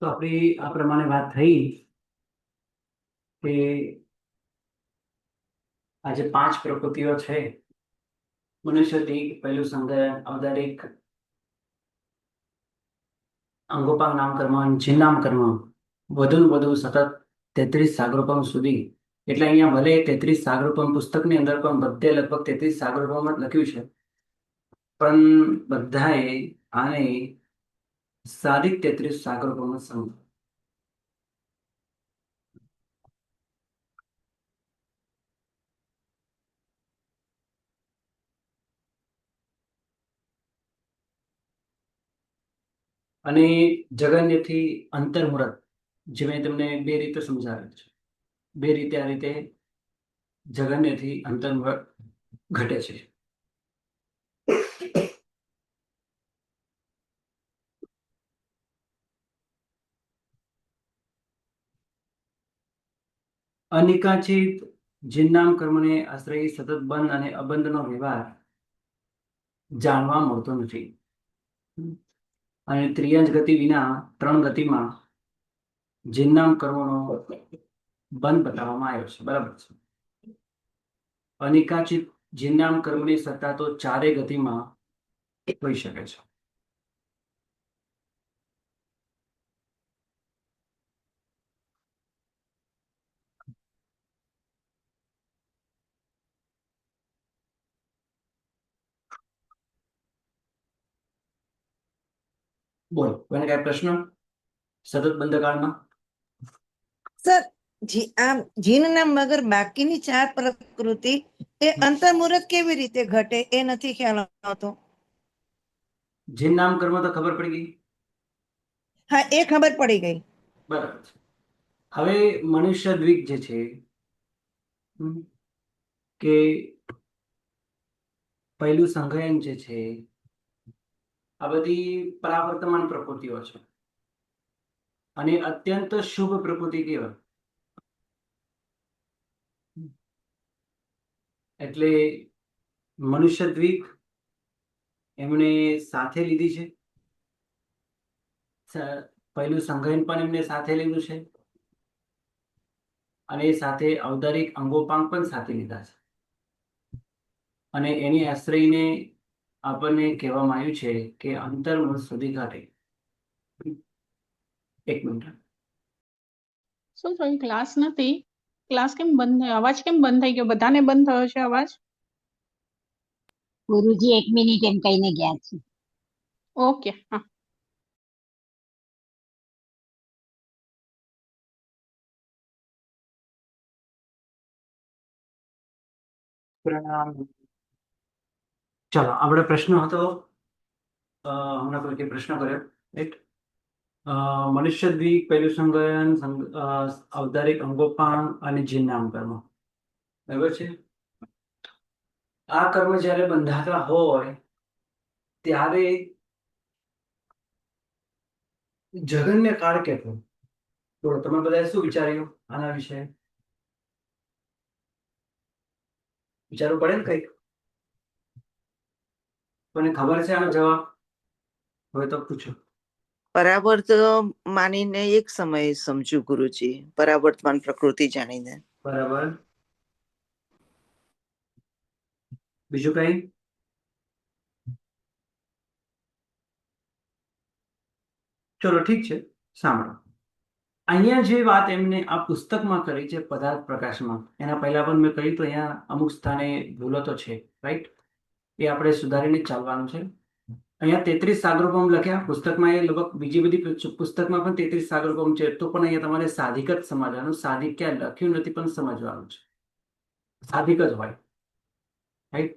તો આપણી આ પ્રમાણે વાત થઈ કે આ જે 5 પ્રકૃતિઓ છે, મનુષ્ય દીઠ, પહેલું સંઘયન, ઔદારિક, અંગોપાંગ નામકર્મ, જીન કર્મ, વધુ ને વધુ સતત 33 સાગરોપમ સુધી. એટલે અહીંયા ભલે 33 સાગરોપમ પુસ્તકની અંદર પણ બધે લગભગ 33 સાગરોપમ જ લખ્યું છે, પણ બધાએ આને સાદિક 33 સાગરોપમ જ સમજ. અને જગન્યથી અંતર્મુહૂર્ત, જે મેં તમને 2 રીતે સમજાવેલ છે, 2 રીતે આ રીતે જગન્યથી અંતર્મુહૂર્ત ઘટે છે. અનિકાચિત જીનનામ કર્મને આશ્રયી સતત બંધ અને અબંધનો વ્યવહાર જાણવા મળતો નથી. અને ત્રિયંજ ગતિ વિના 3 ગતિમાં જીનનામ કર્મનો બંધ બતાવવામાં આવ્યો છે. બરાબર છે. અનિકાચિત જીનનામ કર્મની સત્તા તો 4 ગતિમાં હોઈ શકે છે. બોલો, કોઈને કઈ પ્રશ્ન? સતત બંધકાળમાં સર, જીન નામ વગર બાકીની 4 પ્રકૃતિ એ અંતર્મુહૂર્ત કેવી રીતે ઘટે એ નથી ખ્યાલ આવતો. જીનનામ કર્મ તો ખબર પડી ગઈ. હા, એ ખબર પડી ગઈ. બરાબર છે. હવે મનુષ્ય દ્વીપ જે છે કે પહેલું સંઘયન જે છે, આ બધી પરાવર્તમાન પ્રકૃતિઓ છે અને અત્યંત શુભ પ્રકૃતિ કહેવાય. એટલે મનુષ્ય દ્વીપ એમણે સાથે લીધી છે, પહેલું સંઘયન પણ એમને સાથે લીધું છે, અને સાથે ઔદારિક અંગોપાંગ પણ સાથે લીધા છે. અને એની આશ્રયને આપણને કહેવામાં આવ્યું છે કે અંતર્મુહૂર્ત સુધી ઘટે. 1 મિનિટ. શું થયું? ક્લાસ નથી? ક્લાસ કેમ બંધ થયો? અવાજ કેમ બંધ થઈ ગયો? બધાને બંધ થયો છે અવાજ? ગુરુજી 1 મિનિટ એમ કહીને ગયા છે. ઓકે, હા. ચાલો, આપણે પ્રશ્ન હતો, હમણાં કોઈ પ્રશ્ન કર્યો, રાઈટ? મનુષ્ય દ્વીપ, પહેલું સંઘયન, ઔદારિક અંગોપાંગ અને જીનનામ કર્મ. બરાબર છે. આ કર્મ જ્યારે બંધાતા હોય ત્યારે જગન્ય કાળ કેટલો? બોલો, તમે બધા શું વિચાર્યું આના વિશે? વિચારવું પડે ને કંઈક. મને ખબર છે આનો જવાબ, હવે તો પૂછો. પરાવર્ત માનીને એક સમય સમજુ ગુરુજી, પરાવર્તમાન પ્રકૃતિ જાણીને. બરાબર. બીજું કઈ? ચલો, ઠીક છે. સાંભળો, અહીંયા જે વાત એમને આ પુસ્તકમાં કરી છે, પદાર્થ પ્રકાશમાં, એના પહેલા પણ મેં કહ્યું તો અહીંયા અમુક સ્થાને ભૂલો તો છે, રાઈટ? એ આપણે સુધારીને ચાલવાનું છે. અહીંયા 33 સાગરોપમ લખ્યા પુસ્તકમાં, એ લગભગ બીજી બધી પુસ્તકમાં પણ 33 સાગરોપમ છે, તો પણ અહીંયા તમારે સાધિક જ સમજવાનું. સાધિક ક્યાં લખ્યું નથી પણ સમજવાનું છે, સાધિક જ હોય, રાઈટ?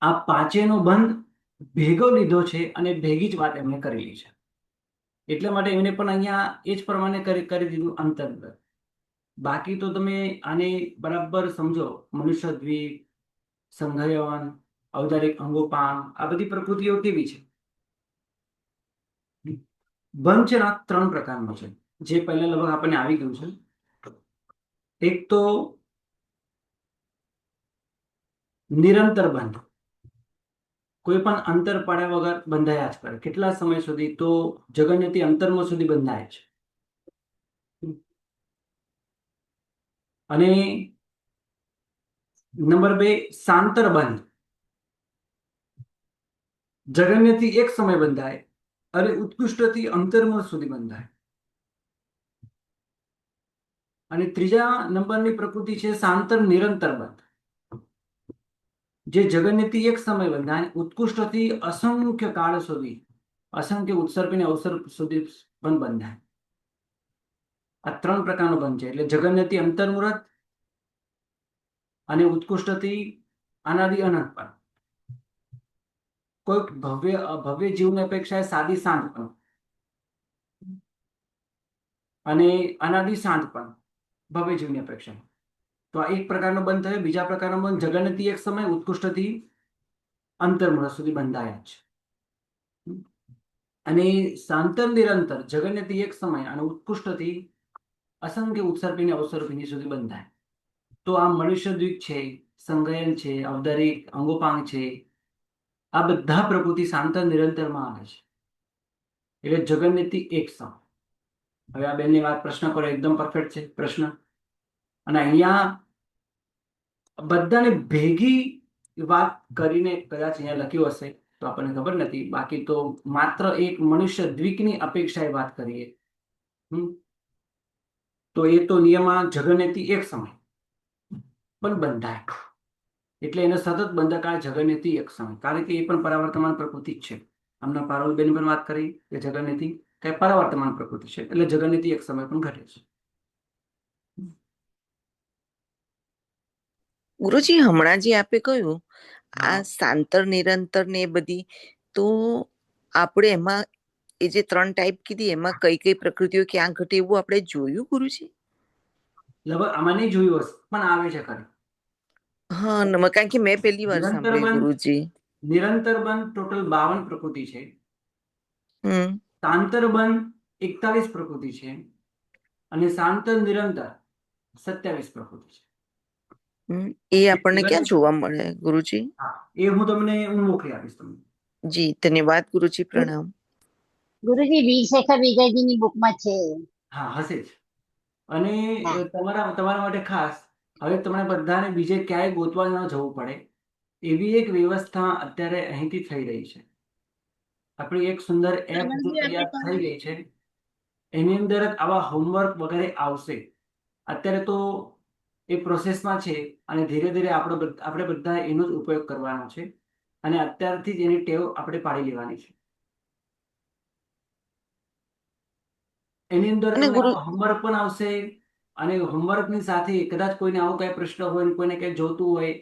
આ 5નો બંધ ભેગો લીધો છે અને ભેગી જ વાત એમણે કરેલી છે. એટલા માટે એમને પણ અહીંયા એ જ પ્રમાણે કરી દીધું અંતર્ગત. બાકી તો તમે આને બરાબર સમજો. મનુષ્ય દ્વીપ, સંઘયન, ઔદારિક અંગોપાંગ, આ બધી પ્રકૃતિઓ કેવી છે? બંધ છે ને આ 3 પ્રકારનો છે, જે પહેલા લગભગ આપણને આવી ગયું છે. એક તો નિરંતર બંધ, કોઈ પણ અંતર પાડ્યા વગર બંધાયા જ કરે. કેટલા સમય સુધી? તો જગન્યથી અંતરમાં સુધી બંધાય છે. અને નંબર 2 સાંતર બંધ, જગન્યથી એક સમય બંધાય અને ઉત્કૃષ્ટથી અંતર્મુખ સુધી બંધાય. અને ત્રીજા નંબરની પ્રકૃતિ છે સાંતર નિરંતર બંધ, જે જગન્યથી એક સમય બંધાય, ઉત્કૃષ્ટથી અસંખ્ય કાળ સુધી, અસંખ્ય ઉત્સર્ગ અને અવસર્ગ સુધી પણ બંધાય. આ 3 પ્રકારનો બંધ છે. એટલે જગન્યથી અંતર્મુહૂર્ત અને ઉત્કૃષ્ટથી અનાદિ અનંત પણ, કોઈ ભવ્ય જીવની અપેક્ષાએ સાદી શાંત પણ, અને અનાદિ શાંત પણ ભવ્ય જીવની અપેક્ષા. તો આ એક પ્રકારનો બંધ થયો. બીજા પ્રકારનો બંધ જગન્યથી એક સમય, ઉત્કૃષ્ટથી અંતર્મુહૂર્ત સુધી બંધાયા છે. અને સાંતર નિરંતર જગન્યથી એક સમય અને ઉત્કૃષ્ટથી અસંખ્ય ઉત્સર્પિણી અવસર્પિણી સુધી બંધાય. તો આ મનુષ્ય દ્વીપ છે, સંગયન છે, ઔદારિક અંગોપાંગ છે, આ બધા પ્રકૃતિ સાંતર નિરંતરમાં આવે છે. એટલે જગન્યથી એક સમય. હવે આ બેનની વાત પ્રશ્ન કરો, એકદમ પરફેક્ટ છે પ્રશ્ન. અને અહીંયા બધાને ભેગી વાત કરીને કદાચ અહીંયા લખ્યું હશે તો આપણને ખબર નથી. બાકી તો માત્ર એક મનુષ્ય દ્વીપની અપેક્ષાએ વાત કરીએ તો એ તો નિયમમાં જગન્યથી એક સમય પણ બંધાય. એટલે એને સતત બંધકાળ જગન્યથી એક સમય, કારણ કે એ પણ પરાવર્તમાન પ્રકૃતિ જ છે. હમણાં પારુલબેન પણ વાત કરી કે જગન્યથી કઈ પરાવર્તમાન પ્રકૃતિ છે, એટલે જગન્યથી એક સમય પણ ઘટે છે. ગુરુજી, હમણાં જે આપે કહ્યું હા. આ સાંતર નિરંતર ને એ બધી, તો આપણે એમાં એ જે 3 ટાઈપ કીધી એમાં કઈ કઈ પ્રકૃતિઓ ક્યાં ઘટે એવું આપણે જોયું ગુરુજી? લગભગ આમાં નહીં જોયું હશે પણ આવે છે ખરી. હા, કારણ કે મેં પહેલી વાર નિરંતર સાંભળ્યું બંધ, ગુરુજી. નિરંતર બંધ ટોટલ 52 પ્રકૃતિ છે. હમ સાંતર બંધ 41 પ્રકૃતિ છે. અને સાંતર નિરંતર 27 પ્રકૃતિ છે. એ આપણને ક્યાં જોવા મળે ગુરુજી? હા, એ હું મોકલી આપીશ તમને. જી ધન્યવાદ ગુરુજી, પ્રણામ. ગુરુજી વીરશેખર વિજયજીની બુકમાં છે. હા, હશે જ. અને હા. તમારા માટે ખાસ, હવે તમને બધાને બીજે ક્યાંય ગોતવા ન જવું પડે એવી એક વ્યવસ્થા અત્યારે અહીંથી થઈ રહી છે. આપણી એક સુંદર એપ જો તૈયાર થઈ ગઈ છે, એની અંદર જ આવા હોમવર્ક વગેરે આવશે. અત્યારે તો એ પ્રોસેસમાં છે અને ધીરે ધીરે આપણે બધા એનો જ ઉપયોગ કરવાનો છે. અને અત્યારથી જ એની ટેવ આપણે પાડી લેવાની છે. એની અંદર અને તમને ગુરુ હોમવર્ક પણ આવશે. અને હોમવર્કની સાથે કદાચ કોઈને આવો કઈ પ્રશ્ન હોય, કોઈને કઈ જોતું હોય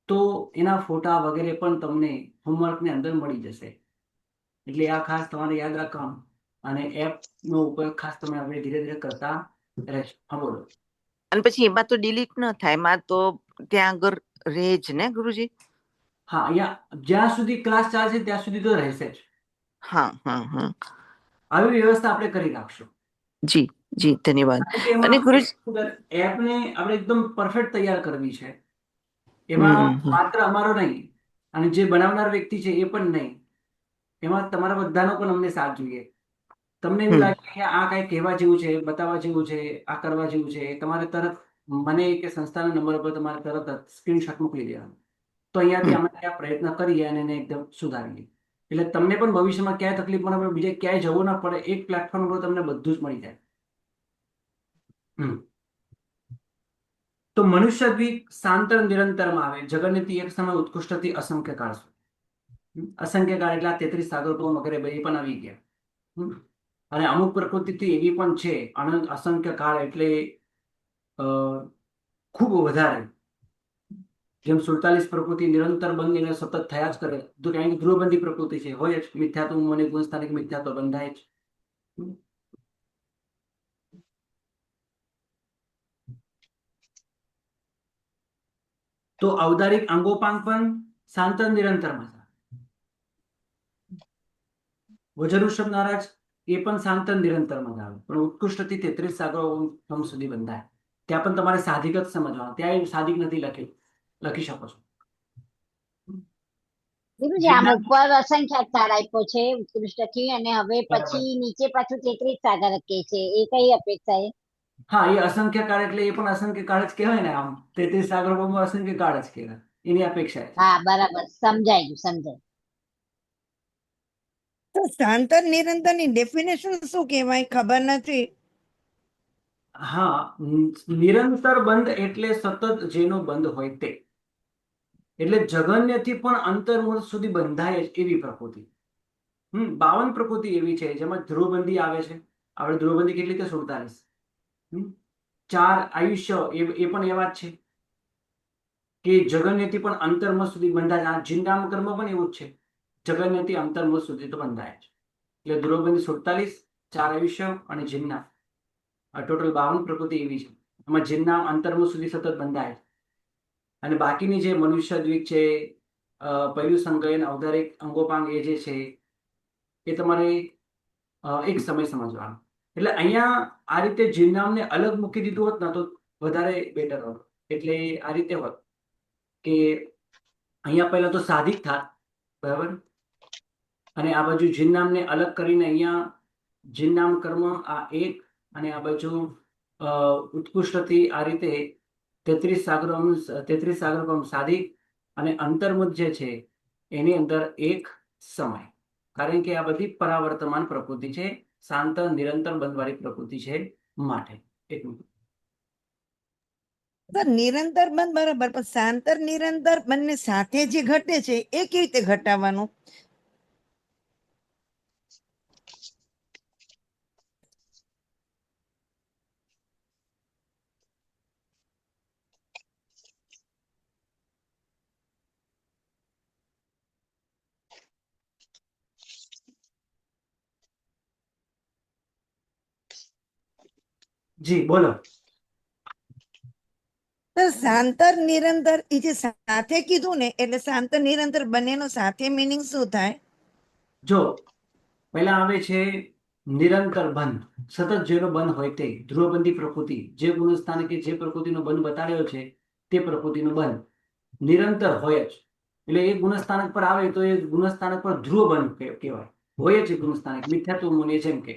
તો એના ફોટા વગેરે પણ તમને હોમવર્કની અંદર મળી જશે. એટલે આ ખાસ તમારે યાદ રાખવાનું. અને એપનો ઉપયોગ ખાસ તમે હવે ધીરે ધીરે કરતા રહેશો. હા, બોલો. અને પછી એમાં તો ડિલીટ ન થાય, એમાં તો ત્યાં આગળ રહે જ ને ગુરુજી? હા, અહીંયા જ્યાં સુધી ક્લાસ ચાલશે ત્યાં સુધી તો રહેશે જ. હા હા હા, આવી વ્યવસ્થા આપણે કરી નાખશું. જી જી ધન્યવાદ. કારણ કે અને એમાં ગુરુજી એપને આપણે એકદમ પરફેક્ટ તૈયાર કરવી છે. એમાં માત્ર અમારો નહીં અને જે બનાવનાર વ્યક્તિ છે એ પણ નહીં, એમાં તમારા બધાનો પણ અમને સાથ જોઈએ. તમને એવું લાગે કે આ કઈ કહેવા જેવું છે, બતાવવા જેવું છે, આ કરવા જેવું છે, તમારે તરત મને કે સંસ્થાના નંબર પર તમારે તરત સ્ક્રીનશોટ મોકલી દેવાનો. તો અહીંયાથી અમે આ પ્રયત્ન કરીએ અને એને એકદમ સુધારીએ. એટલે તમને પણ ભવિષ્યમાં ક્યાંય તકલીફ ન પડે, બીજે ક્યાંય જવું ના પડે, એક પ્લેટફોર્મ પર તમને બધું જ મળી જાય. તો મનુષ્ય દ્વીપ સાંતર નિરંતરમાં આવે, જગન્યથી એક સમય, ઉત્કૃષ્ટથી અસંખ્ય કાળ સુધી. અસંખ્ય કાળ એટલે 33 સાગરો વગેરે એ પણ આવી ગયા. અને અમુક પ્રકૃતિ એવી પણ છે અનંત અસંખ્ય કાળ, એટલે ખૂબ વધારે. જેમ 47 પ્રકૃતિ નિરંતર બંધ એને સતત થયા જ કરે, તો કારણ કે ધ્રુવબંધી પ્રકૃતિ છે, હોય જ. મિથ્યાત્વ મને ગુણસ્થાનિક મિથ્યાત્વ બંધાય જ. તો ઔદારિક અંગોપાંગ પણ સાંતર નિરંતરમાં છે. વજ્ર ઋષભ મહારાજ એ પણ શાંત નિરંતરમાં જ આવે, પણ ઉત્કૃષ્ટથી 33 સાગરોપમ સુધી બંધાય. ત્યાં પણ તમારે સાધિક જ સમજવાનું, ત્યાં એ સાધિક નથી લખી શકો છો. ગુરુજી આમ ઉપર અસંખ્યાકાર આપ્યો છે ઉત્કૃષ્ટ થી, અને હવે બરાબર. પછી નીચે પાછું 33 સાગર કે છે, એ કઈ અપેક્ષા એ? હા, એ અસંખ્ય કાળ એટલે એ પણ અસંખ્ય કાળ જ કહેવાય ને. આમ 33 સાગરોપમ અસંખ્ય કાળ જ કહેવાય, એની અપેક્ષા છે. હા બરાબર, સમજાય ગયું, સમજાય. તો શાંતર નિરંતર ની ડેફિનેશન શું કહેવાય, ખબર નથી. હા, નિરંતર બંધ એટલે સતત જેનો બંધ હોય તે, એટલે જગન્યથી પણ અંતર્મુખ સુધી બંધાય જ એવી પ્રકૃતિ. 52 પ્રકૃતિ એવી છે જેમાં ધ્રુવબંધી આવે છે. આપણે ધ્રુવબંધી કેટલી કે 47. 4 આયુષ્ય એ પણ એવા જ છે કે જગન્યથી પણ અંતર્મુખ સુધી બંધાય. આ જીનનામ કર્મ પણ એવું જ છે, જગન્યથી અંતર્મુખ સુધી તો બંધાય છે. એટલે ધ્રુવબંધી 47, 4 આયુષ્ય અને જીનનામ, આ ટોટલ 52 પ્રકૃતિ એવી છે. એમાં જીનનામ અંતર્મુખ સુધી સતત બંધાય છે. અને બાકીની જે મનુષ્ય દ્વીપ છે, પહેલું સંગયન, ઔદારિક, અંગોપાંગ, એ જે છે એ તમારે એક સમય સમજવાનો. એટલે અહીંયા આ રીતે જીવનામને અલગ મૂકી દીધું હોત ને તો વધારે બેટર હોત. એટલે આ રીતે હોત કે અહીંયા પહેલા તો સાધિક થાત, બરાબર, અને આ બાજુ જીનનામને અલગ કરીને અહીંયા જીનનામ કર્મ આ એક, અને આ બાજુ ઉત્કૃષ્ટથી આ રીતે 33 સાગરોપમ સાધિક, અને અંતર્મુખ જે છે એની અંદર એક સમય. કારણ કે આ બધી પરાવર્તમાન પ્રકૃતિ છે, શાંત નિરંતર બંધવાળી પ્રકૃતિ છે માટે. એટલું. તો નિરંતર બંધ બરાબર, પણ શાંતર નિરંતર બંને સાથે જે ઘટે છે એ કેવી રીતે ઘટાડવાનું? જી બોલો. તો શાંતર નિરંતર એ જે સાથે કીધું ને, એટલે શાંતર નિરંતર બંનેનો સાથે મિનિંગ શું થાય? જો પહેલા આવે છે નિરંતર બંધ, સતત જેનો બંધ હોય તે, ધ્રુવબંધી પ્રકૃતિ, જે ગુણસ્થાન કે જે પ્રકૃતિનો બંધ બતાડ્યો છે તે પ્રકૃતિનો બંધ નિરંતર હોય જ. એટલે એ ગુણસ્થાનક પર આવે તો એ ગુણસ્થાનક પર ધ્રુવ બંધ કહેવાય, હોય જ એ ગુણસ્થાનક. મિથ્યાત્વ મુનિ જેમ કે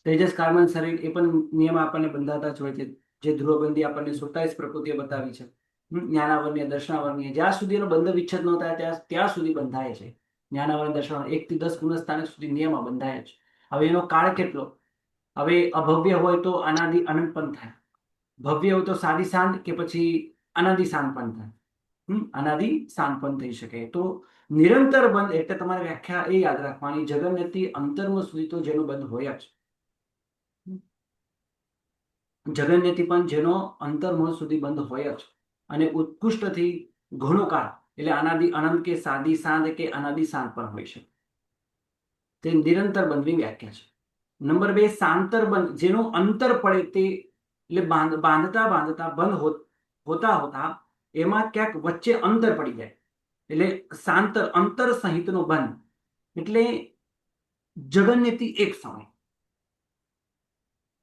તેજસ કાર્બન શરીર, એ પણ નિયમ આપણને બંધાતા જ હોય છે. જે ધ્રુવબંધી આપણને 27 પ્રકૃતિઓ બતાવી છે, જ્ઞાનાવર્ણ્ય, દર્શનાવર્ણ્ય, જ્યાં સુધી એનો બંધ વિચ્છેદ ન થાય ત્યાં સુધી બંધાય છે. જ્ઞાનાવર્ણ્ય, દર્શનાવર્ણ્ય 1 થી 10 ગુણસ્થાનક સુધી નિયમમાં બંધાય છે. હવે એનો કાળ કેટલો? હવે અભવ્ય હોય તો અનાદિ અનંત પણ થાય, ભવ્ય હોય તો સાદી શાંત, કે પછી અનાદિ શાંત પણ થાય. અનાદિ શાંત પણ થઈ શકે. તો નિરંતર બંધ એટલે તમારે વ્યાખ્યા એ યાદ રાખવાની, જગન્યથી અંતર્મુખ સુધી તો જેનો બંધ હોય જ, જગન્યથી પણ જેનો અંતર્મુખ સુધી બંધ હોય જ. અને ઉત્કૃષ્ટથી ઘણો કાળ એટલે અનાદિ અનંત કે સાદી શાંત કે અનાદિ શાંત પણ હોય છે. તે નિરંતર બંધની વ્યાખ્યા છે. નંબર 2, શાંતર બંધ, જેનું અંતર પડે તે, એટલે બાંધતા બાંધતા બંધ હોતા હોતા એમાં ક્યાંક વચ્ચે અંતર પડી જાય, એટલે શાંતર, અંતર સહિતનો બંધ. એટલે જગન્યથી એક સમય,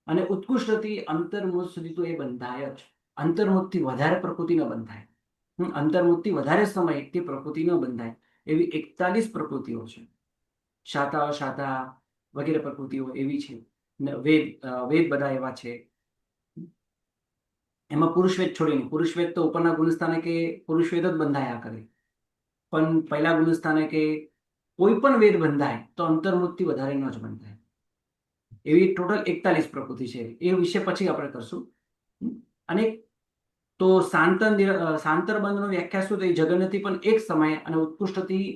અને ઉત્કૃષ્ટથી અંતર્મુખ સુધી તો એ બંધાય જ. અંતર્મુખથી વધારે પ્રકૃતિ ન બંધાય, અંતર્મુખથી વધારે સમય તે પ્રકૃતિ ન બંધાય. એવી 41 પ્રકૃતિઓ છે. શાતા અશાતા વગેરે પ્રકૃતિઓ એવી છે. વેદ બધા એવા છે. એમાં પુરુષવેદ છોડીને, પુરુષવેદ તો ઉપરના ગુણસ્થાને કે પુરુષવેદ જ બંધાયા કરે, પણ પહેલા ગુણસ્થાને કે કોઈ પણ વેદ બંધાય તો અંતર્મુખથી વધારે ન જ બંધાય. એવી ટોટલ 41 પ્રકૃતિ છે. એ વિશે પછી આપણે કરશું. અને તો શાંતર બંધનો વ્યાખ્યા શું થઈ? જગન્યથી પણ એક સમય અને ઉત્કૃષ્ટથી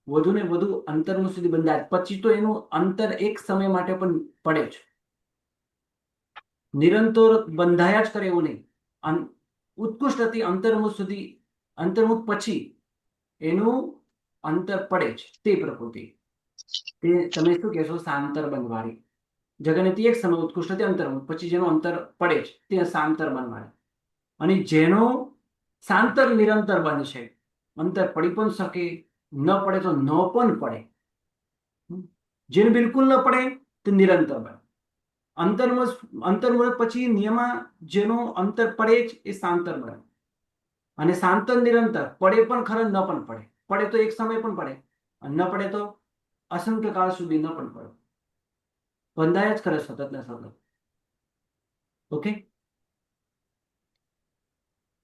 વધુ ને વધુ અંતર્મુખ સુધી બંધાય, પછી તો એનું અંતર એક સમય માટે પણ પડે જ. નિરંતર બંધાયા જ કરે એવું નહીં. ઉત્કૃષ્ટથી અંતર્મુખ સુધી, અંતર્મુખ પછી એનું અંતર પડે જ તે પ્રકૃતિ, તે તમે શું કહેશો? શાંતર બંધવાળી. જગન્યથી એક સમય, ઉત્કૃષ્ટથી અંતર્મુખ, પછી જેનું અંતર પડે જ તે શાંતર બંધવાળી. અને જેનો શાંતર નિરંતર બંધ છે, અંતર પડી પણ શકે, ન પડે તો ન પણ પડે, જેને બિલકુલ ન પડે તે નિરંતર બંધ. અંતર્મુહૂર્ત પછી નિયમા જેનો અંતર પડે જ એ સાંતર બને. અને સાંતર નિરંતર પડે પણ ખરો ન પણ પડે. પડે તો એક સમય પણ પડે અને ન પડે તો અસંખ્ય કાળ સુધી ન પણ પડે. બંધાય જ કરે સતત ને સતત. ઓકે,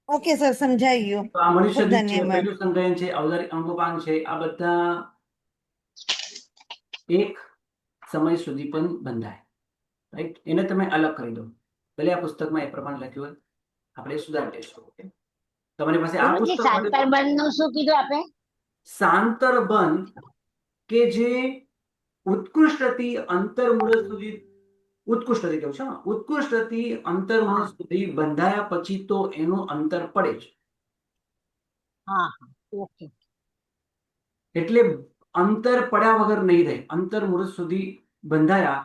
ઓકે સર, સમજાઈ ગયું. તો આ મનુષ્ય ખૂબ દીઠ છે, ધન્યવાદ. પહેલું સંકલન છે, ઔદારિક અંગોપાંગ છે, આ બધા એક સમય સુધી પણ બંધાય. રાઈટ, એને તમે અલગ કરી દો. ભલે આ પુસ્તકમાં એ પ્રમાણે લખ્યું હોય, આપણે સુધારી દઈશું. ઓકે, તમારી પાસે આ ગુરુજી પુસ્તક શાંતર બંધ નું શું કીધું આપે? સાંતર બંધ કે જે ઉત્કૃષ્ટથી અંતર્મુહૂર્ત સુધી, ઉત્કૃષ્ટથી કહું છું, ઉત્કૃષ્ટથી અંતર્મુહૂર્ત સુધી બંધાયા પછી તો એનું અંતર પડે જ. હા, ઓકે. એટલે અંતર પડ્યા વગર નહીં રહે. અંતર્મુહૂર્ત સુધી બંધાયા,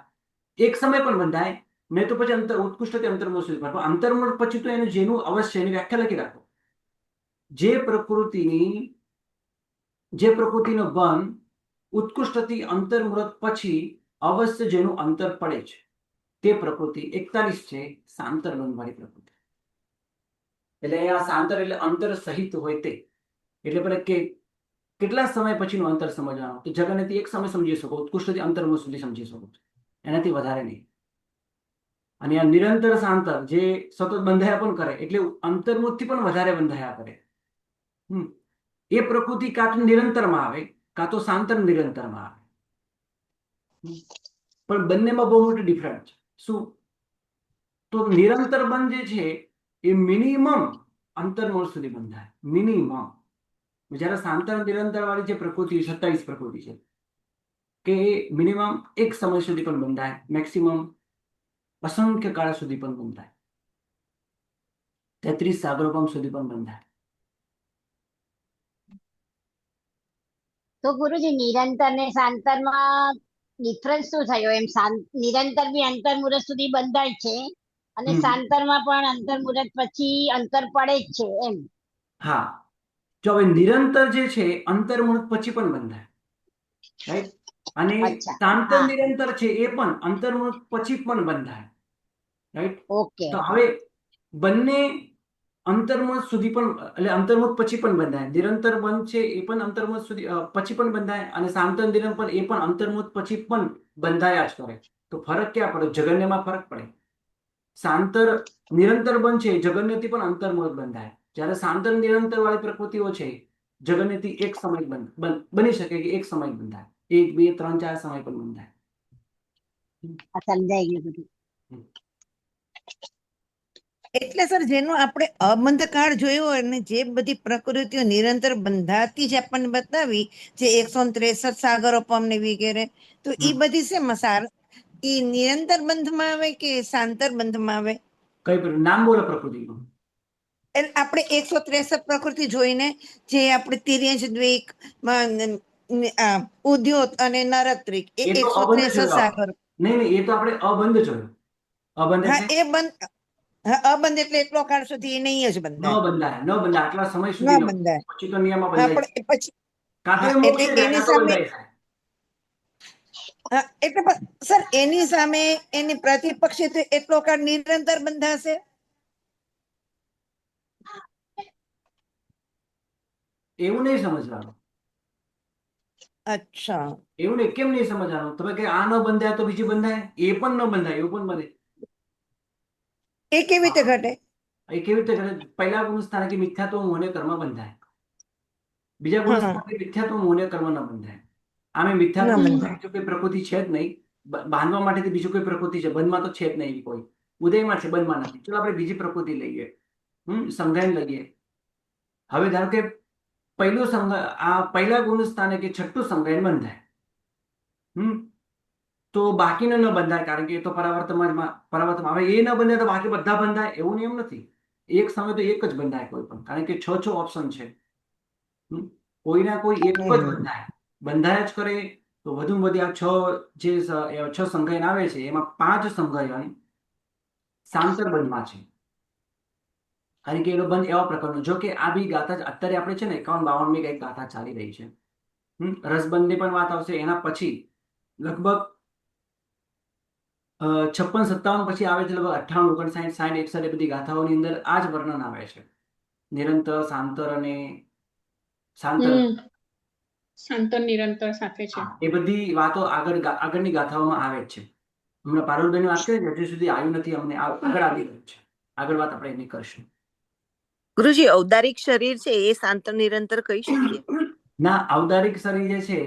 એક સમય પણ બંધાય, નહીં તો પછી ઉત્કૃષ્ટથી અંતર્મુહૂર્ત સુધી. પણ અંતર્મુહૂર્ત પછી તો એનું જેનું અવશ્ય એની વ્યાખ્યા લખી રાખો. જે પ્રકૃતિનો બંધ ઉત્કૃષ્ટથી અંતર્મુહૂર્ત પછી અવશ્ય જેનું અંતર પડે છે તે પ્રકૃતિ 41 છે, સાંતર બંધ વાળી પ્રકૃતિ. એટલે આ સાંતર એટલે અંતર સહિત હોય તે. એટલે પેલા કે કેટલા સમય પછીનું અંતર સમજવાનું, તો જગન્યથી એક સમય સમજી શકો, ઉત્કૃષ્ટથી અંતર્મુહૂર્ત સુધી સમજી શકો છો, એનાથી વધારે નહીં. અને આ નિરંતર સાંતર જે સતત બંધાયા પણ કરે, એટલે અંતર્મુહૂર્તથી પણ વધારે બંધાયા કરે. એ પ્રકૃતિ કાં તો નિરંતરમાં આવે, કાં તો સાંતર નિરંતરમાં આવે. પણ બંનેમાં બહુ મોટી ડિફરન્સ છે. શું? તો નિરંતર બંધ જે છે એ મિનિમમ અંતર્મુહૂર્ત સુધી બંધાય, મિનિમમ. જ્યારે સાંતર નિરંતર વાળી જે પ્રકૃતિ 27 પ્રકૃતિ છે કે મિનિમમ એક સમય સુધી પણ બંધાય, મેક્સિમમ અસંખ્ય કાળ સુધી પણ બંધાય, 33 સાગરોપમ સુધી પણ બંધાય. તો ગુરુજી નિરંતર ને શાંતર માં ડિફરન્સ શું થયો? એમ નિરંતર બી અંતર્મુહૂર્ત સુધી બંધાય છે અને શાંતર માં પણ અંતર્મુહૂર્ત પછી અંતર પડે જ છે એમ. હા, જો હવે નિરંતર જે છે અંતર્મુહૂર્ત પછી પણ બંધાય, રાઈટ, અને અચ્છા, સાંતર હા, નિરંતર છે એ પણ અંતર્મુહૂર્ત પછી પણ બંધાય, રાઈટ. ઓકે. તો હવે બંને અંતર્મુહૂર્ત સુધી પણ, એટલે અંતર્મુહૂર્ત પછી પણ બંધાય. નિરંતર બંધ છે એ પણ અંતર્મુહૂર્ત સુધી પછી પણ બંધાય, અને સાંતર નિરંતર એ પણ અંતર્મુહૂર્ત પછી પણ બંધાયા જ કરે. તો ફરક ક્યાં પડે? જગન્યમાં ફરક પડે. સાંતર નિરંતર બંધ છે, જગન્યથી પણ અંતર્મુહૂર્ત બંધાય. જ્યારે સાંતર નિરંતર વાળી પ્રકૃતિઓ છે, જગન્યથી એક સમય બની શકે કે એક સમય બંધાય, 1, 2, 3, 4 સમય પણ બંધાય. સમજાઈ ગયું બધું. એટલે સર, જેનો આપણે અબંધ કાળ જોયો હોય ને જે બધી પ્રકૃતિઓ નિરંતર બંધાતી જ આપણને બતાવી, જે 163 સાગરોપમ ને વગેરે, તો એ બધી શેમાં સાર એ નિરંતર બંધમાં આવે કે સાંતર બંધમાં આવે? કઈ નામ બોલો પ્રકૃતિનું. એટલે આપણે 163 પ્રકૃતિ જોઈને, જે આપણે તિર્યંશ દ્વીક, ઉદ્યોત અને નરત્રિક, એ એ તો અબંધ 163 જોયો સાગર. આપણે. નહીં, એ તો આપણે અબંધ જોયો. અબંધ હા, એટલે એ બંધ. હા, અબંધ એટલે એટલો કાળ સુધી એ નહીં જ ન બંધાય, બંધાય, ન બંધાય, આટલા સમય ન સુધી ન બંધાય. બંધાય. પછી તો નિયમમાં હા, બંધાય, પણ પછી કાં તો હા, એ એટલે મોક્ષે જાય, એની કાં તો સામે બંધાય જાય. હા, એટલે સર, એની સામે એની પ્રતિપક્ષી તો એટલો કાળ નિરંતર બંધાશે. એવું નહીં સમજવાનું. અચ્છા, એવું નહીં, કેમ નહીં સમજવાનું? તમે કે આ ન બંધાય તો બીજી બંધાય, એ પણ ન બંધાય એવું પણ બને. એ કેવી રીતે ઘટે? એ કેવી રીતે કરે? પહેલા ગુણ સ્થાને કે મિથ્યાત્વ મોહને કર્મ બંધાય, બીજા ગુણ હા, સ્થાને મિથ્યાત્વ મોહને કર્મ ન બંધાય. આમે ન મિથ્યાત્વ બંધાય. બીજું કોઈ પ્રકૃતિ છે જ નહીં. બાંધવા માટે બીજું કોઈ પ્રકૃતિ છે? બંધમાં તો છે જ નહીં એવી કોઈ. ઉદયમાં છે, બંધમાં નથી. ચલો આપણે બીજી પ્રકૃતિ લઈએ, સંઘાઈને લઈએ. હવે ધારો કે આ પહેલા ગુણ સ્થાને કે છઠ્ઠું સંઘાઈને બંધાય, તો બાકીનો ન બંધાય, કારણ કે એ તો પરાવર્તમાં હવે એ ન બંધાય તો બાકી બધા બંધાય એવું નિયમ નથી. એક સમય તો એક જ બંધાય કોઈ પણ, કારણ કે 6 ઓપ્શન છે. કોઈના કોઈ એક જ બંધાય, બંધાય જ કરે. તો વધુમાં વધુ આ 6 સંઘાયન આવે છે, એમાં 5 સંઘાયન સાંતર બંધમાં છે. કારણ કે એનો બંધ એવા પ્રકારનો, જો કે આ બી ગાથા અત્યારે આપણે છે ને 51-52મી કઈક ગાથા ચાલી રહી છે. રસબંધની પણ વાત આવશે એના પછી, લગભગ 56-57 પછી આવે છે લગભગ 58, 59, 60, 61 એ બધી ગાથાઓની અંદર આ જ વર્ણન આવે છે. નિરંતર, સાંતર અને સાંતર. શાંતર નિરંતર સાથે છે. હા, એ બધી વાતો આગળની ગાથાઓમાં આવે જ છે. હમણાં પારુલબેન વાત કરી હજુ સુધી આવ્યું નથી, અમને આગળ આવી ગયું છે. આગળ વાત આપણે એની કરશું. ગુરુજી, ઔદારિક શરીર છે એ શાંત નિરંતર કહી શકીએ? ના, ઔદારિક શરીર જે છે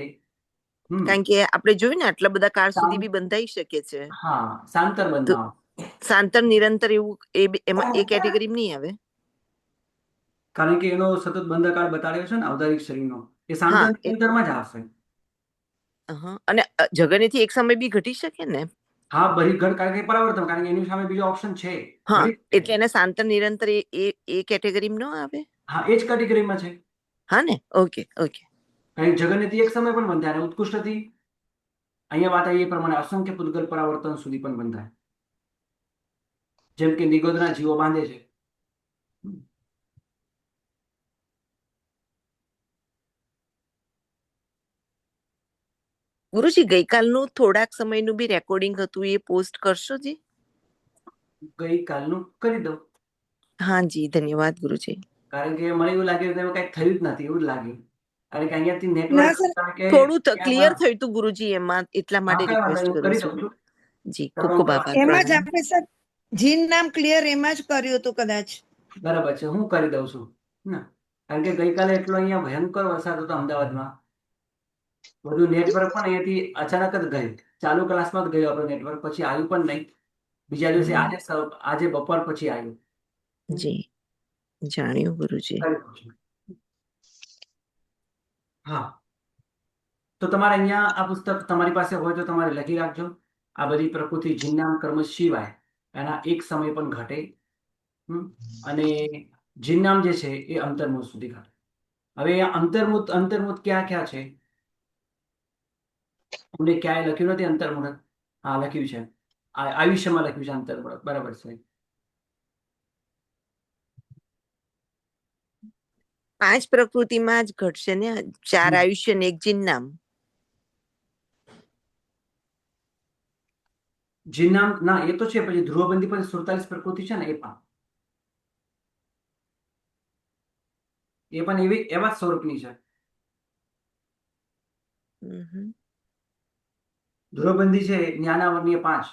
કારણ કે આપણે જોયું ને આટલા બધા કાળ સુધી બી બંધાઈ શકે છે. હા, સાંતર તો બંધાવ. શાંતર નિરંતર એવું એમાં એ કેટેગરી નહીં આવે? કારણ કે એનો સતત બંધકાળ બતાડ્યો છે ને ઔદારિક શરીરનો, એ હા, સાંતર નિરંતરમાં જ આવશે. અને જગનેથી એક સમય બી ઘટી શકે ને? હા, બહિર્ગત, કારણ કે પરાવર્તન, કારણ કે એની સામે બીજો ઓપ્શન છે. હા, ઘડી શકે. એટલે એને શાંત નિરંતર એ કેટેગરીમાં ન આવે? હા, એ જ કેટેગરીમાં છે. હા ને, ઓકે ઓકે. કારણ કે જગન્યથી એક સમય પણ બંધાય અને ઉત્કૃષ્ટથી અહીંયા વાત આવી એ પ્રમાણે અસંખ્ય પૂતગલ પરાવર્તન સુધી પણ બંધાય. જેમ કે નિગોદના જીવો બાંધે છે. ગુરુજી, ગઈકાલનું થોડાક સમયનું બી રેકોર્ડિંગ હતું, એ પોસ્ટ કરશો જી? ગઈકાલનું કરી દઉં. હા જી, ધન્યવાદ ગુરુજી. કારણ કે મને એવું લાગ્યું કે કંઈક થયું જ નથી, એવું જ લાગ્યું. કારણ કે અહીંયાથી ના નેટવર્ક સર, થોડું ક્લિયર થયું હતું ગુરુજી એમાં, એટલા માટે રિક્વેસ્ટ હું કરું કરી છું. દઉં છું. જી, ખૂબ ખૂબ આભાર. એમાં જ પ્રણામ. આપણે સર જીન નામ ક્લિયર એમાં જ કર્યું હતું કદાચ. બરાબર છે, હું કરી દઉં છું. ના, કારણ કે ગઈકાલે એટલો અહીંયા ભયંકર વરસાદ હતો અમદાવાદમાં. બધું નેટવર્ક પણ અહીંયાથી અચાનક જ ગયું. ચાલુ ક્લાસમાં જ ગયું આપણું નેટવર્ક, પછી આવ્યું પણ નહીં. બીજા દિવસે આજે બપોર પછી આવ્યું. જી, જાણ્યું ગુરુજી. કરી દઉં છું. હા, તો તમારે અહીંયા આ પુસ્તક તમારી પાસે હોય તો તમારે લખી રાખજો. આ બધી પ્રકૃતિ જીનનામ કર્મ સિવાય એના એક સમય પણ ઘટે. અને જીનનામ જે છે એ અંતર્મુખ સુધી ઘટે. હવે અંતર્મુખ ક્યાં ક્યાં છે? અમને ક્યાંય લખ્યું નથી અંતર્મુહૂર્ત. હા, લખ્યું છે, આયુષ્યમાં લખ્યું છે અંતર્મુહૂર્ત. બરાબર છે. 5 પ્રકૃતિમાં જ ઘટશે ને? 4 આયુષ્ય ને 1 જીન નામ. જીનનામ ના, એ તો છે. પછી ધ્રુવબંધી પછી 47 પ્રકૃતિ છે ને, એ પણ એવા જ સ્વરૂપની છે. ધ્રુવબંધી છે જ્ઞાનાવર્ણીય 5,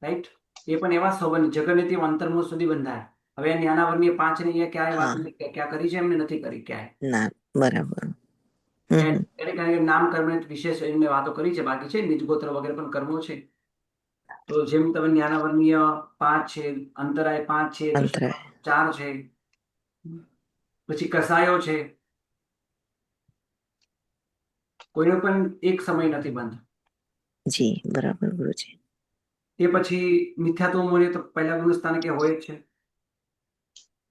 રાઈટ? એ પણ એવા સ્વભાવની જગન્યથી અંતર્મુખ સુધી બંધાય. હવે જ્ઞાનાવર્ણીય 5 ને અહીંયા ક્યાંય વાત ક્યાં કરી છે? એમને નથી કરી ક્યાંય. ના, બરાબર. એને કારણ કે નામ કર્મ વિશેષ એમને વાતો કરી છે. બાકી છે નિજગોત્ર વગેરે પણ કર્મો છે. તો જેમ તમે જ્ઞાનાવર્ણીય 5 છે, અંતરાય 5 છે, અંતરાય 4 છે, પછી કસાયો છે. કોઈનો પણ એક સમય નથી બંધ. જી, બરાબર ગુરુજી. એ પછી મિથ્યાત્વ મૂલ્ય તો પહેલા ગુણ સ્થાને કે હોય જ છે.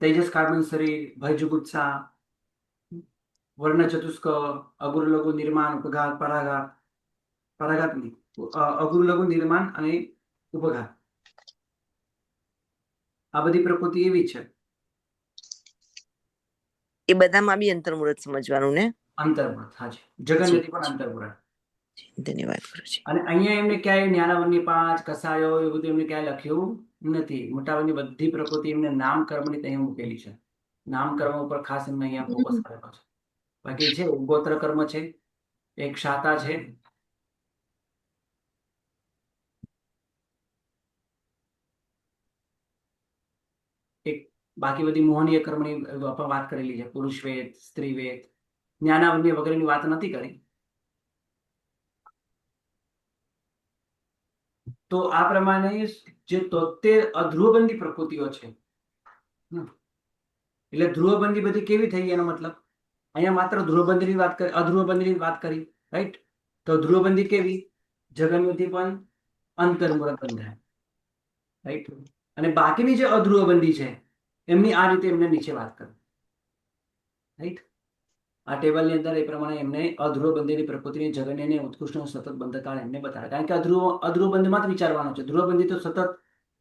તેજસ કાર્બન શરીર, ભય જુગુપ્સા, વર્ણ ચતુષ્ક, અગુર લઘુ નિર્માણ, ઉપઘાત, પરાઘાત નહીં, અગુર લઘુ નિર્માણ અને ઉપઘાત. આ બધી પ્રકૃતિ એવી છે. એ બધામાં બી અંતર્મુહૂર્ત સમજવાનું ને? અંતર્મુહૂર્ત, હાજી. જગન્યથી પણ અંતર્મુહૂર્ત. ધન્યવાદ ગુરુજી. અને અહીંયા એમને ક્યાંય જ્ઞાનાવર્ણી 5, કસાયો એ બધું એમને ક્યાંય લખ્યું નથી. મોટાભાગની બધી પ્રકૃતિ એમને નામ કર્મની ત્યાં મૂકેલી છે. નામ કર્મ ઉપર ખાસ એમને અહીંયા ફોકસ કરેલો છે. બાકી છે ગોત્ર કર્મ છે, એક શાતા છે, એક બાકી બધી મોહનીય કર્મની આપણે વાત કરેલી છે. પુરુષ વેદ, સ્ત્રી વેદ, જ્ઞાનાવર્ણીય વગેરેની વાત નથી કરી. તો આ પ્રમાણે જે 73 અધ્રુવબંધી પ્રકૃતિઓ છે. એટલે ધ્રુવબંધી બધી કેવી થઈ? એનો મતલબ અહીંયા માત્ર ધ્રુવબંધીની વાત કરી, અધ્રુવબંધીની વાત કરી, રાઈટ? તો ધ્રુવબંધી કેવી? જગન્યથી પણ અંતર્મુહૂર્ત બંધાય, રાઈટ? અને બાકીની જે અધ્રુવબંધી છે એમની આ રીતે એમને નીચે વાત કરી, રાઈટ? આ ટેબલની અંદર એ પ્રમાણે એમને અધ્રુવબંધીની પ્રકૃતિની જગન્યને ઉત્કૃષ્ટ સતત બંધકાળ એમને બતાવે. કારણ કે અધ્રુવબંધમાં જ વિચારવાનું છે. ધ્રુવબંધી તો સતત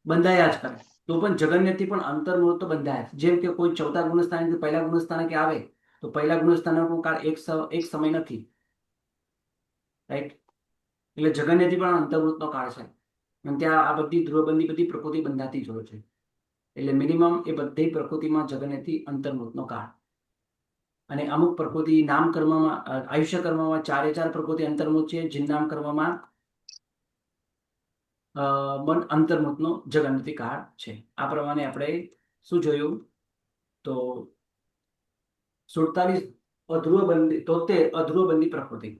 બંધાયા જ કરે. તો પણ જગન્યથી પણ અંતર્મુહૂર્ત તો બંધાય. જેમ કે કોઈ 4થા ગુણસ્થાને પહેલા ગુણસ્થાને કે આવે તો પહેલા ગુણસ્થાનનો કાળ એક સમય નથી. રાઈટ. એટલે જગન્યથી પણ અંતર્મુક્તનો કાળ છે અને ત્યાં આ બધી ધ્રુવબંધી બધી પ્રકૃતિ બંધાતી જ હોય છે. એટલે મિનિમમ એ બધી પ્રકૃતિમાં જગન્યથી અંતર્મુક્તનો કાળ. અને અમુક પ્રકૃતિ નામ કર્મમાં આયુષ્ય કર્મમાં 4 પ્રકૃતિ અંતર્મુક્ત છે. જીન કર્મમાં મન અંતર્મુક્તનો જગન્યથી કાળ છે. આ પ્રમાણે આપણે શું જોયું તો 47 અધ્રુવબંધી 73 અધ્રુવબંધી પ્રકૃતિ.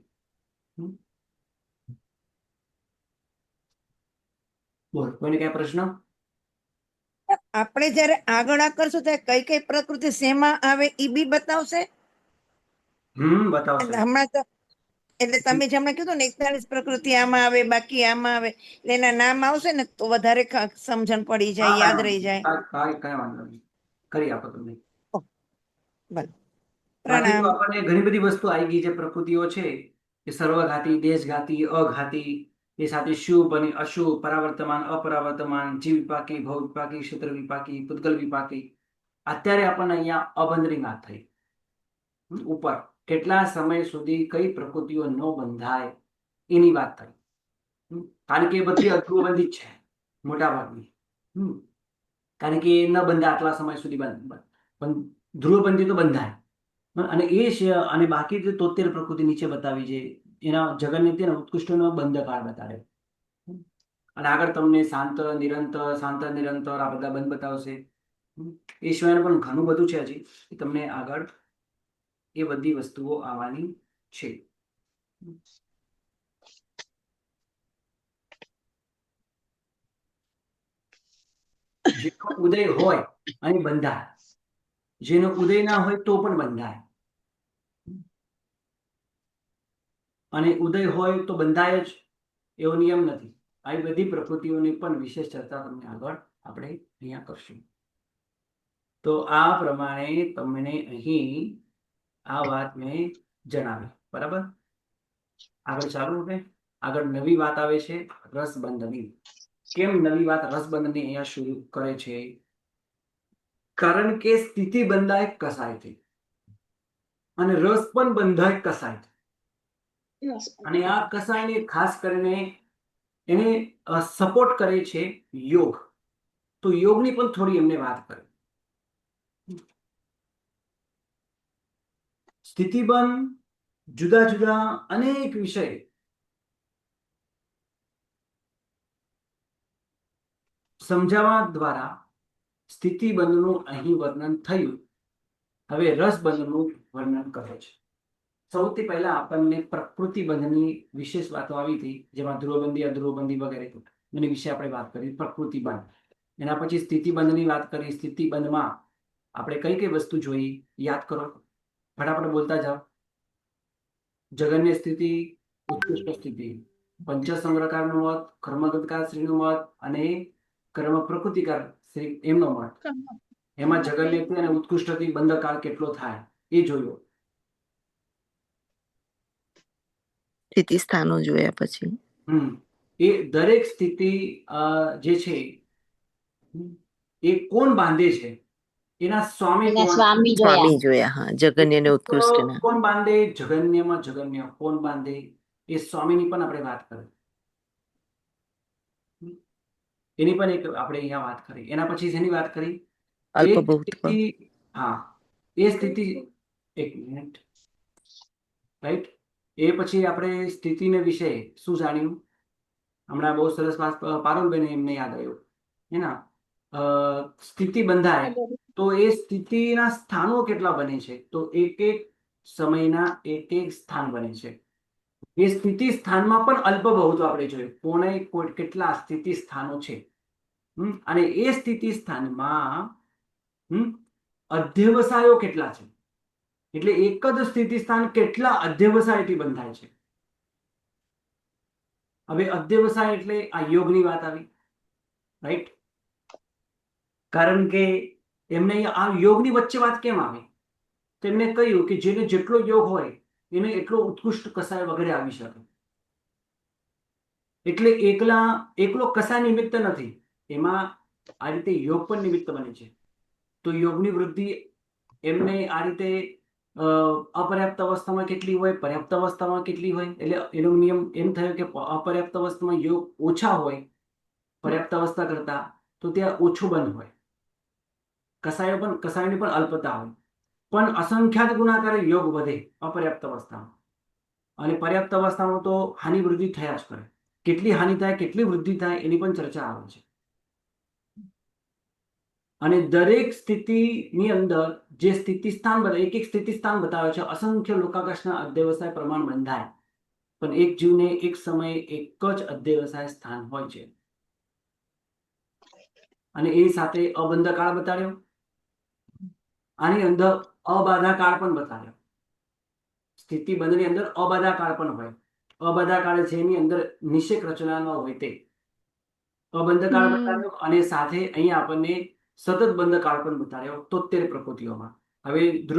બોલ, કોઈને કઈ પ્રશ્ન? આપણે જયારે આગળ કરશું ત્યારે કઈ કઈ પ્રકૃતિ શેમાં આવે એ બી બતાવશે. બતાવશે. હમણાં તો એટલે તમે જેમણે કીધું ને 41 પ્રકૃતિ આમાં આવે, બાકી આમાં આવે, એટલે એના નામ આવશે ને તો વધારે સમજણ પડી જાય, યાદ રહી જાય. કઈ વાંધો નહીં, કરી આપો તમને. ભલે. બાકી તો પ્રણામ. આપણને ઘણી બધી વસ્તુ આવી ગઈ છે. પ્રકૃતિઓ છે એ સર્વઘાતી, દેશઘાતી, અઘાતી, એ સાથે શુભ અને અશુભ, પરાવર્તમાન, અપરાવર્તમાન, જીવ વિપાકી, ભવ વિપાકી, ક્ષેત્ર વિપાકી, પૂતગલ વિપાકી. અત્યારે આપણને અહીંયા અબંધની વાત થઈ. ઉપર કેટલા સમય સુધી કઈ પ્રકૃતિઓ ન બંધાય એની વાત થઈ. કારણ કે એ બધી અધ્રુવબંધી જ છે મોટા ભાગની. કારણ કે એ ન બંધાય આટલા સમય સુધી પણ ધ્રુવબંધી તો બંધાય. અને એ છે. અને બાકી જે 73 પ્રકૃતિ નીચે બતાવી છે એના જગન્યથી ઉત્કૃષ્ટનો બંધકાળ બતાવે. અને આગળ તમને શાંત નિરંતર આ બધા બંધ બતાવશે. એ સિવાય પણ ઘણું બધું છે હજી, તમને આગળ એ બધી વસ્તુઓ આવવાની છે. જેનો ઉદય હોય અને બંધાય, જેનો ઉદય ના હોય તો પણ બંધાય, અને ઉદય હોય તો બંધાય જ એવો નિયમ નથી. આવી બધી પ્રકૃતિઓની પણ વિશેષ ચર્ચા તમને આગળ આપણે અહીંયા કરશું. તો આ પ્રમાણે તમને અહીં આ વાત મેં જણાવી. બરાબર. આગળ ચાલુ ને, આગળ નવી વાત આવે છે રસબંધની. કેમ નવી વાત રસબંધની અહીંયા શરૂ કરે છે? કારણ કે સ્થિતિ બંધાય કસાયથી અને રસ પણ બંધાય કસાયથી. અને આ કસાયને ખાસ કરીને એને સપોર્ટ કરે છે યોગ. તો યોગની પણ થોડી એમને વાત કરી. સ્થિતિબંધ જુદા જુદા અનેક વિષય સમજાવવા દ્વારા સ્થિતિબંધનું અહીં વર્ણન થયું. હવે રસબંધનું વર્ણન કરે છે. સૌથી પહેલા આપણને પ્રકૃતિબંધની વિશેષ વાતો આવી હતી, જેમાં ધ્રુવબંધી, અધ્રુવબંધી વગેરે એની વિશે આપણે વાત કરી. પ્રકૃતિબંધ, એના પછી સ્થિતિબંધની વાત કરી. સ્થિતિબંધમાં આપણે કઈ કઈ વસ્તુ જોઈ યાદ કરો, ફટાફટ બોલતા જાઓ. જગન્ય સ્થિતિ, ઉત્કૃષ્ટ સ્થિતિ, પંચસંગ્રહકારનો મત, કર્મગતકાર શ્રીનો મત અને કર્મ પ્રકૃતિકાર શ્રી એમનો મત. એમાં જગન્ય અને ઉત્કૃષ્ટથી બંધકાળ કેટલો થાય એ જોયો. સ્થિતિ સ્થાનો જોયા પછી એ દરેક સ્થિતિ જે છે એ કોણ બાંધે છે, એના સ્વામી એના કોણ? સ્વામી જોયા. સ્વામી જોયા. હા, જગન્ય ને ઉત્કૃષ્ટ ના. કોણ બાંધે? જગન્યમાં જગન્ય કોણ બાંધે? એ સ્વામીની પણ આપણે વાત કરી. એની પણ એક આપણે અહીંયા વાત કરી. એના પછી શેની વાત કરી? અલ્પભૂતત્વ. હા, એ સ્થિતિ. એક મિનિટ. રાઈટ. એ પછી આપણે સ્થિતિને વિશે શું જાણ્યું? હમણાં બહુ સરસ વાત પારુલબેન એમને યાદ આવ્યું. એના સ્થિતિ બંધાય તો એ સ્થિતિના સ્થાનો કેટલા બને છે? તો એક એક સમયના એક એક સ્થાન બને છે. એ સ્થિતિ સ્થાનમાં પણ અલ્પબહુત્વ આપણે જોયું. કોને કેટલા સ્થિતિ સ્થાનો છે, અને એ સ્થિતિ સ્થાનમાં અધ્યવસાયો કેટલા છે. એટલે એક જ સ્થિતિ સ્થાન કેટલા અધ્યવસાયથી બંધાય છે. હવે અધ્યવસાય એટલે આ યોગની વાત આવી, રાઈટ. કારણ કે એમને આ યોગની વચ્ચે વાત કેમ આવી? તેમને કહ્યું કે જેને જેટલો યોગ હોય એને એટલો ઉત્કૃષ્ટ કસાય વગેરે આવી શકે. એટલે એકલો કસાય નિમિત્ત નથી, એમાં આ રીતે યોગ પણ નિમિત્ત બને છે. તો યોગની વૃદ્ધિ એમને આ રીતે અપર્યાપ્ત અવસ્થામાં કેટલી હોય, પર્યાપ્ત અવસ્થામાં કેટલી હોય. એટલે એનો નિયમ એમ થયો કે અપર્યાપ્ત અવસ્થામાં યોગ ઓછા હોય પર્યાપ્ત અવસ્થા કરતા, તો ત્યાં ઓછું બંધ હોય. કસાયોની પણ અલ્પતા હોય, પણ અસંખ્યાત ગુણાકારે યોગ વધે અપર્યાપ્ત અવસ્થામાં. અને પર્યાપ્ત અવસ્થામાં તો હાનિ વૃદ્ધિ થયા જ કરે. કેટલી હાનિ થાય, કેટલી વૃદ્ધિ થાય એની પણ ચર્ચા આવે છે. અને દરેક સ્થિતિની અંદર જે સ્થિતિ સ્થાન એક એક સ્થિતિ સ્થાન બતાવે છે. અસંખ્ય લોકાકાશના અધ્યવસાય પ્રમાણ બંધાય, પણ એક જીવને એક સમયે એક જ અધ્યવસાય સ્થાન હોય છે. અને એ સાથે અબંધ કાળ બતાડ્યો, આની અંદર અબાધા કાળ પણ બતાડ્યો. સ્થિતિ બંધની અંદર અબાધા કાળ પણ હોય. અબાધા કાળ છે એની અંદર નિષેક રચના ન હોય તે અબંધ કાળ બતાવ્યો, અને સાથે અહીંયા આપણને સતત બંધ કાળ પણ બતાવ્યો 73 પ્રકૃતિઓમાં. હવે